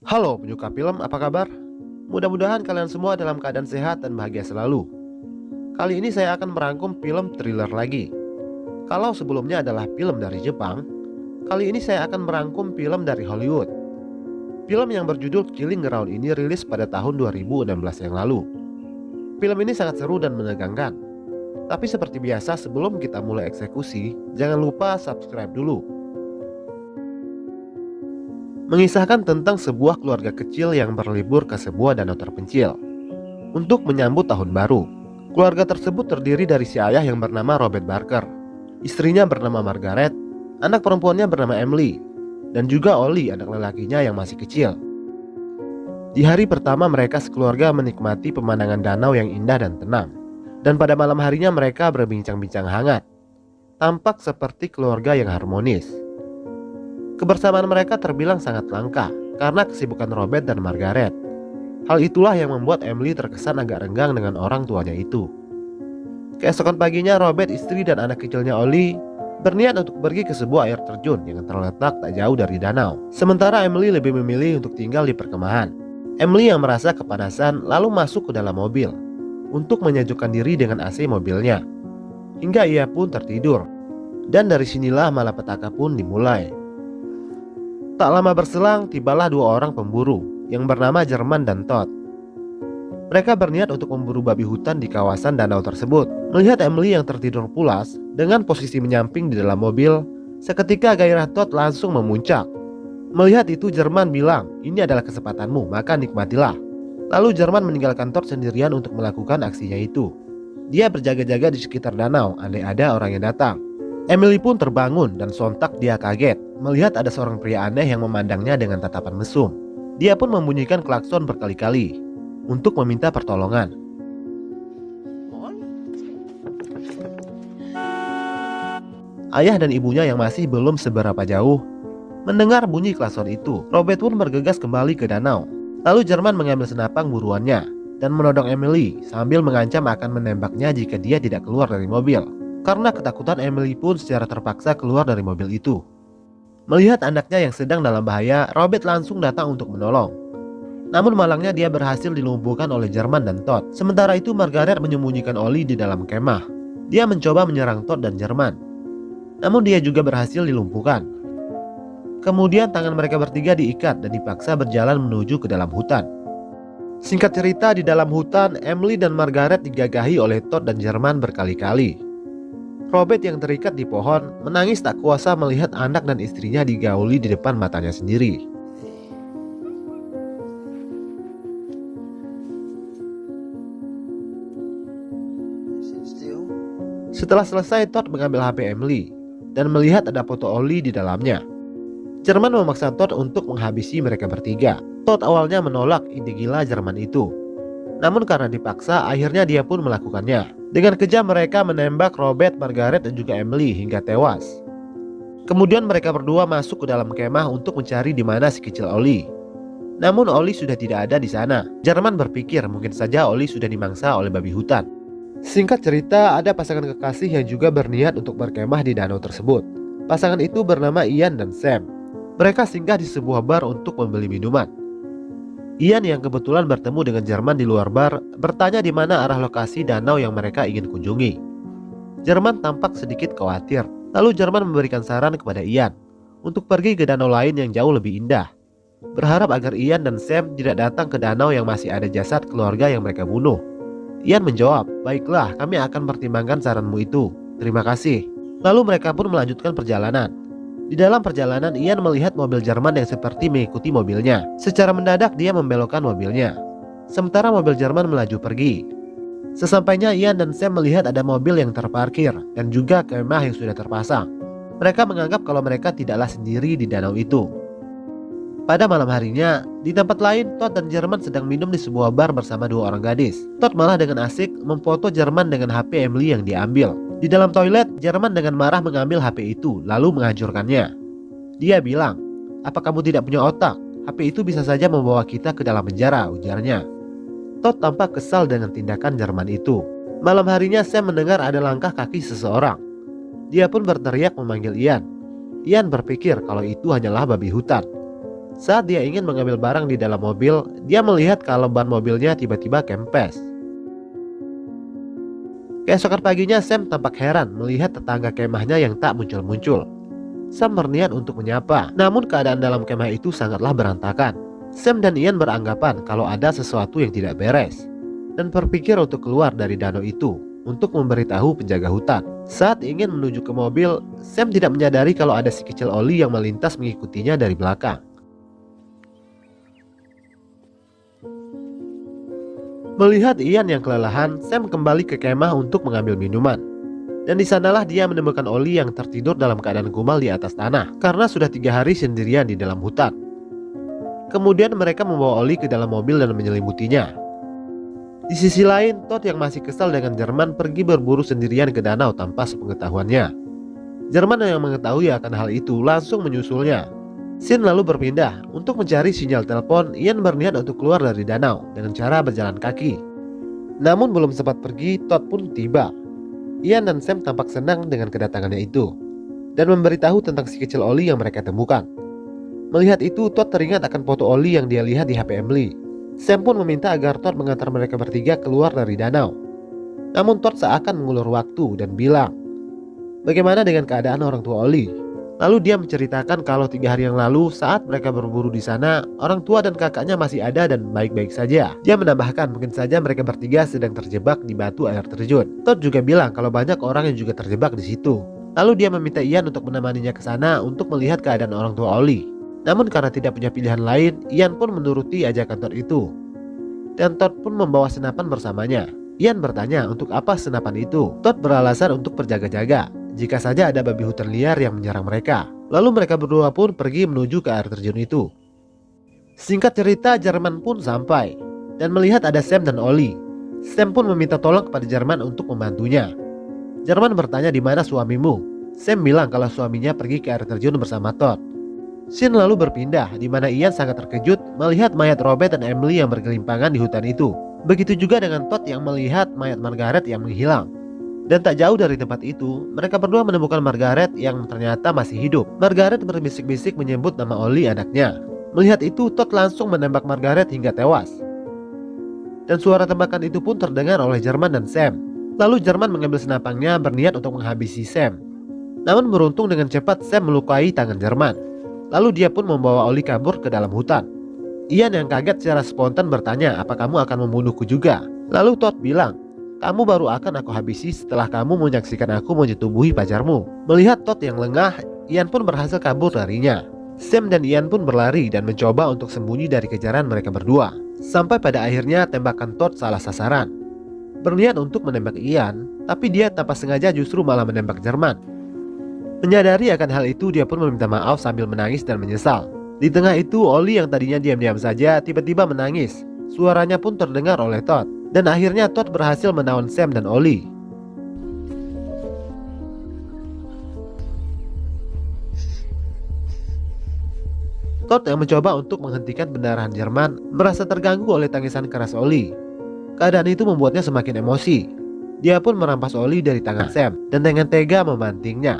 Halo penyuka film, apa kabar? Mudah-mudahan kalian semua dalam keadaan sehat dan bahagia selalu. Kali ini saya akan merangkum film thriller lagi. Kalau sebelumnya adalah film dari Jepang, kali ini saya akan merangkum film dari Hollywood. Film yang berjudul Killing Ground ini rilis pada tahun 2016 yang lalu. Film ini sangat seru dan menegangkan. Tapi seperti biasa, sebelum kita mulai eksekusi, jangan lupa subscribe dulu. Mengisahkan tentang sebuah keluarga kecil yang berlibur ke sebuah danau terpencil untuk menyambut tahun baru. Keluarga tersebut terdiri dari si ayah yang bernama Robert Barker, istrinya bernama Margaret, anak perempuannya bernama Emily, dan juga Ollie, anak lelakinya yang masih kecil. Di hari pertama mereka sekeluarga menikmati pemandangan danau yang indah dan tenang. Dan pada malam harinya mereka berbincang-bincang hangat. Tampak seperti keluarga yang harmonis. Kebersamaan mereka terbilang sangat langka karena kesibukan Robert dan Margaret. Hal itulah yang membuat Emily terkesan agak renggang dengan orang tuanya itu. Keesokan paginya Robert, istri dan anak kecilnya Ollie berniat untuk pergi ke sebuah air terjun yang terletak tak jauh dari danau. Sementara Emily lebih memilih untuk tinggal di perkemahan. Emily yang merasa kepanasan lalu masuk ke dalam mobil untuk menyejukkan diri dengan AC mobilnya. Hingga ia pun tertidur. Dan dari sinilah malapetaka pun dimulai. Tak lama berselang, tibalah dua orang pemburu yang bernama Jerman dan Todd. Mereka berniat untuk memburu babi hutan di kawasan danau tersebut. Melihat Emily yang tertidur pulas dengan posisi menyamping di dalam mobil, seketika gairah Todd langsung memuncak. Melihat itu, Jerman bilang, "Ini adalah kesempatanmu, maka nikmatilah." Lalu Jerman meninggalkan Todd sendirian untuk melakukan aksinya itu. Dia berjaga-jaga di sekitar danau, andai ada orang yang datang. Emily pun terbangun dan sontak dia kaget melihat ada seorang pria aneh yang memandangnya dengan tatapan mesum. Dia pun membunyikan klakson berkali-kali untuk meminta pertolongan. Ayah dan ibunya yang masih belum seberapa jauh mendengar bunyi klakson itu. Robert pun bergegas kembali ke danau. Lalu Jerman mengambil senapang buruannya dan menodong Emily sambil mengancam akan menembaknya jika dia tidak keluar dari mobil. Karena ketakutan, Emily pun secara terpaksa keluar dari mobil itu. Melihat anaknya yang sedang dalam bahaya, Robert langsung datang untuk menolong. Namun malangnya dia berhasil dilumpuhkan oleh Jerman dan Todd. Sementara itu Margaret menyembunyikan Ollie di dalam kemah. Dia mencoba menyerang Todd dan Jerman. Namun dia juga berhasil dilumpuhkan. Kemudian tangan mereka bertiga diikat dan dipaksa berjalan menuju ke dalam hutan. Singkat cerita, di dalam hutan, Emily dan Margaret digagahi oleh Todd dan Jerman berkali-kali. Robert yang terikat di pohon menangis tak kuasa melihat anak dan istrinya digauli di depan matanya sendiri. Setelah selesai, Todd mengambil HP Emily dan melihat ada foto Ollie di dalamnya. Jerman memaksa Todd untuk menghabisi mereka bertiga. Todd awalnya menolak ide gila Jerman itu. Namun karena dipaksa, akhirnya dia pun melakukannya. Dengan kejam mereka menembak Robert, Margaret, dan juga Emily hingga tewas. Kemudian mereka berdua masuk ke dalam kemah untuk mencari di mana si kecil Ollie. Namun Ollie sudah tidak ada di sana. Jerman berpikir mungkin saja Ollie sudah dimangsa oleh babi hutan. Singkat cerita, ada pasangan kekasih yang juga berniat untuk berkemah di danau tersebut. Pasangan itu bernama Ian dan Sam. Mereka singgah di sebuah bar untuk membeli minuman. Ian yang kebetulan bertemu dengan Jerman di luar bar bertanya di mana arah lokasi danau yang mereka ingin kunjungi. Jerman tampak sedikit khawatir. Lalu Jerman memberikan saran kepada Ian untuk pergi ke danau lain yang jauh lebih indah, berharap agar Ian dan Sam tidak datang ke danau yang masih ada jasad keluarga yang mereka bunuh. Ian menjawab, "Baiklah, kami akan pertimbangkan saranmu itu. Terima kasih." Lalu mereka pun melanjutkan perjalanan. Di dalam perjalanan, Ian melihat mobil Jerman yang seperti mengikuti mobilnya. Secara mendadak dia membelokkan mobilnya, sementara mobil Jerman melaju pergi. Sesampainya Ian dan Sam melihat ada mobil yang terparkir dan juga kemah yang sudah terpasang. Mereka menganggap kalau mereka tidaklah sendiri di danau itu. Pada malam harinya, di tempat lain, Todd dan Jerman sedang minum di sebuah bar bersama dua orang gadis. Todd malah dengan asik memfoto Jerman dengan HP Emily yang diambil. Di dalam toilet, Jerman dengan marah mengambil HP itu lalu menghancurkannya. Dia bilang, "Apa kamu tidak punya otak? HP itu bisa saja membawa kita ke dalam penjara," ujarnya. Todd tampak kesal dengan tindakan Jerman itu. Malam harinya Sam mendengar ada langkah kaki seseorang. Dia pun berteriak memanggil Ian. Ian berpikir kalau itu hanyalah babi hutan. Saat dia ingin mengambil barang di dalam mobil, dia melihat kalau ban mobilnya tiba-tiba kempes. Keesokan paginya Sam tampak heran melihat tetangga kemahnya yang tak muncul-muncul. Sam berniat untuk menyapa, namun keadaan dalam kemah itu sangatlah berantakan. Sam dan Ian beranggapan kalau ada sesuatu yang tidak beres, dan berpikir untuk keluar dari danau itu untuk memberitahu penjaga hutan. Saat ingin menuju ke mobil, Sam tidak menyadari kalau ada si kecil Ollie yang melintas mengikutinya dari belakang. Melihat Ian yang kelelahan, Sam kembali ke kemah untuk mengambil minuman. Dan di sanalah dia menemukan Ollie yang tertidur dalam keadaan gumal di atas tanah karena sudah 3 hari sendirian di dalam hutan. Kemudian mereka membawa Ollie ke dalam mobil dan menyelimutinya. Di sisi lain, Todd yang masih kesal dengan Jerman pergi berburu sendirian ke danau tanpa sepengetahuannya. Jerman yang mengetahui akan hal itu langsung menyusulnya. Scene lalu berpindah. Untuk mencari sinyal telepon, Ian berniat untuk keluar dari danau dengan cara berjalan kaki. Namun belum sempat pergi, Todd pun tiba. Ian dan Sam tampak senang dengan kedatangannya itu dan memberitahu tentang si kecil Ollie yang mereka temukan. Melihat itu, Todd teringat akan foto Ollie yang dia lihat di HP Emily. Sam pun meminta agar Todd mengantar mereka bertiga keluar dari danau. Namun Todd seakan mengulur waktu dan bilang, "Bagaimana dengan keadaan orang tua Ollie?" Lalu dia menceritakan kalau 3 hari yang lalu saat mereka berburu di sana, orang tua dan kakaknya masih ada dan baik-baik saja. Dia menambahkan mungkin saja mereka bertiga sedang terjebak di batu air terjun. Todd juga bilang kalau banyak orang yang juga terjebak di situ. Lalu dia meminta Ian untuk menemaninya ke sana untuk melihat keadaan orang tua Ollie. Namun karena tidak punya pilihan lain, Ian pun menuruti ajakan Todd itu. Dan Todd pun membawa senapan bersamanya. Ian bertanya untuk apa senapan itu. Todd beralasan untuk berjaga-jaga jika saja ada babi hutan liar yang menyerang mereka. Lalu mereka berdua pun pergi menuju ke air terjun itu. Singkat cerita, Jerman pun sampai dan melihat ada Sam dan Ollie. Sam pun meminta tolong kepada Jerman untuk membantunya. Jerman bertanya di mana suamimu. Sam bilang kalau suaminya pergi ke air terjun bersama Todd. Scene lalu berpindah di mana Ian sangat terkejut melihat mayat Robert dan Emily yang bergelimpangan di hutan itu. Begitu juga dengan Todd yang melihat mayat Margaret yang menghilang. Dan tak jauh dari tempat itu, mereka berdua menemukan Margaret yang ternyata masih hidup. Margaret berbisik-bisik menyebut nama Ollie anaknya. Melihat itu, Todd langsung menembak Margaret hingga tewas. Dan suara tembakan itu pun terdengar oleh Jerman dan Sam. Lalu Jerman mengambil senapangnya berniat untuk menghabisi Sam. Namun beruntung dengan cepat Sam melukai tangan Jerman. Lalu dia pun membawa Ollie kabur ke dalam hutan. Ian yang kaget secara spontan bertanya, "Apa kamu akan membunuhku juga?" Lalu Todd bilang, "Kamu baru akan aku habisi setelah kamu menyaksikan aku menyetubuhi pacarmu." Melihat Todd yang lengah, Ian pun berhasil kabur darinya. Sam dan Ian pun berlari dan mencoba untuk sembunyi dari kejaran mereka berdua. Sampai pada akhirnya tembakan Todd salah sasaran. Berniat untuk menembak Ian, tapi dia tanpa sengaja justru malah menembak Jerman. Menyadari akan hal itu, dia pun meminta maaf sambil menangis dan menyesal. Di tengah itu, Ollie yang tadinya diam-diam saja tiba-tiba menangis. Suaranya pun terdengar oleh Todd. Dan akhirnya Todd berhasil menawan Sam dan Ollie. Todd yang mencoba untuk menghentikan pendarahan Jerman merasa terganggu oleh tangisan keras Ollie. Keadaan itu membuatnya semakin emosi. Dia pun merampas Ollie dari tangan Sam dan dengan tega membantingnya.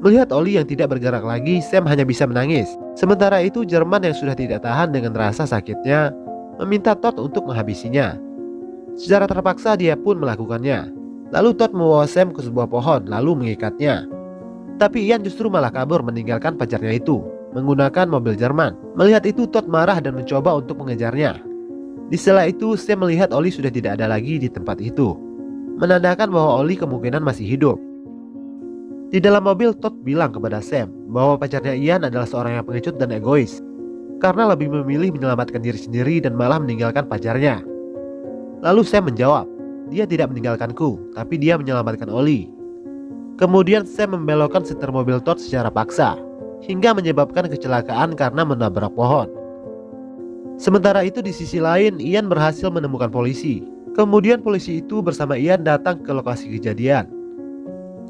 Melihat Ollie yang tidak bergerak lagi, Sam hanya bisa menangis. Sementara itu Jerman yang sudah tidak tahan dengan rasa sakitnya meminta Todd untuk menghabisinya. Secara terpaksa dia pun melakukannya. Lalu Todd membawa Sam ke sebuah pohon lalu mengikatnya. Tapi Ian justru malah kabur meninggalkan pacarnya itu menggunakan mobil Jerman. Melihat itu Todd marah dan mencoba untuk mengejarnya. Di sela itu Sam melihat Ollie sudah tidak ada lagi di tempat itu, menandakan bahwa Ollie kemungkinan masih hidup. Di dalam mobil Todd bilang kepada Sam bahwa pacarnya Ian adalah seorang yang pengecut dan egois karena lebih memilih menyelamatkan diri sendiri dan malah meninggalkan pacarnya. Lalu Sam menjawab, "Dia tidak meninggalkanku, tapi dia menyelamatkan Ollie." Kemudian Sam membelokkan setir mobil Todd secara paksa hingga menyebabkan kecelakaan karena menabrak pohon. Sementara itu di sisi lain Ian berhasil menemukan polisi. Kemudian polisi itu bersama Ian datang ke lokasi kejadian.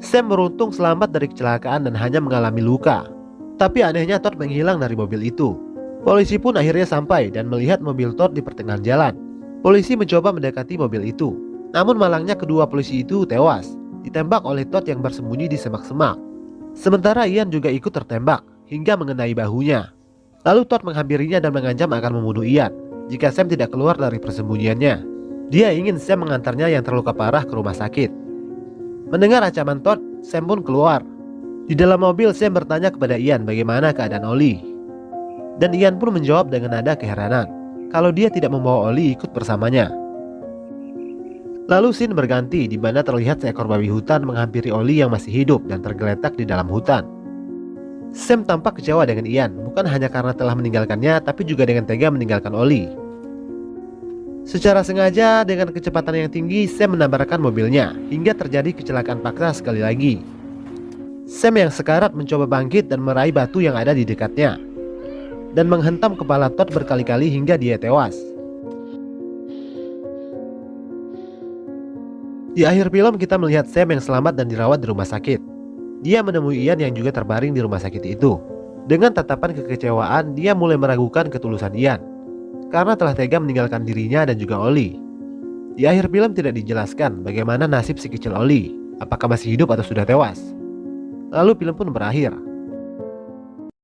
Sam beruntung selamat dari kecelakaan dan hanya mengalami luka. Tapi anehnya Todd menghilang dari mobil itu. Polisi pun akhirnya sampai dan melihat mobil Todd di pertengahan jalan. Polisi mencoba mendekati mobil itu. Namun malangnya kedua polisi itu tewas, ditembak oleh Todd yang bersembunyi di semak-semak. Sementara Ian juga ikut tertembak hingga mengenai bahunya. Lalu Todd menghampirinya dan mengancam akan membunuh Ian jika Sam tidak keluar dari persembunyiannya. Dia ingin Sam mengantarnya yang terluka parah ke rumah sakit. Mendengar ancaman Todd, Sam pun keluar. Di dalam mobil, Sam bertanya kepada Ian bagaimana keadaan Ollie. Dan Ian pun menjawab dengan nada keheranan kalau dia tidak membawa Ollie ikut bersamanya. Lalu scene berganti di mana terlihat seekor babi hutan menghampiri Ollie yang masih hidup dan tergeletak di dalam hutan. Sam tampak kecewa dengan Ian, bukan hanya karena telah meninggalkannya, tapi juga dengan tega meninggalkan Ollie. Secara sengaja dengan kecepatan yang tinggi, Sam menabrakkan mobilnya hingga terjadi kecelakaan paksa sekali lagi. Sam yang sekarat mencoba bangkit dan meraih batu yang ada di dekatnya dan menghentam kepala Todd berkali-kali hingga dia tewas. Di akhir film kita melihat Sam yang selamat dan dirawat di rumah sakit. Dia menemui Ian yang juga terbaring di rumah sakit itu. Dengan tatapan kekecewaan, dia mulai meragukan ketulusan Ian karena telah tega meninggalkan dirinya dan juga Ollie. Di akhir film tidak dijelaskan bagaimana nasib si kecil Ollie, apakah masih hidup atau sudah tewas. Lalu film pun berakhir.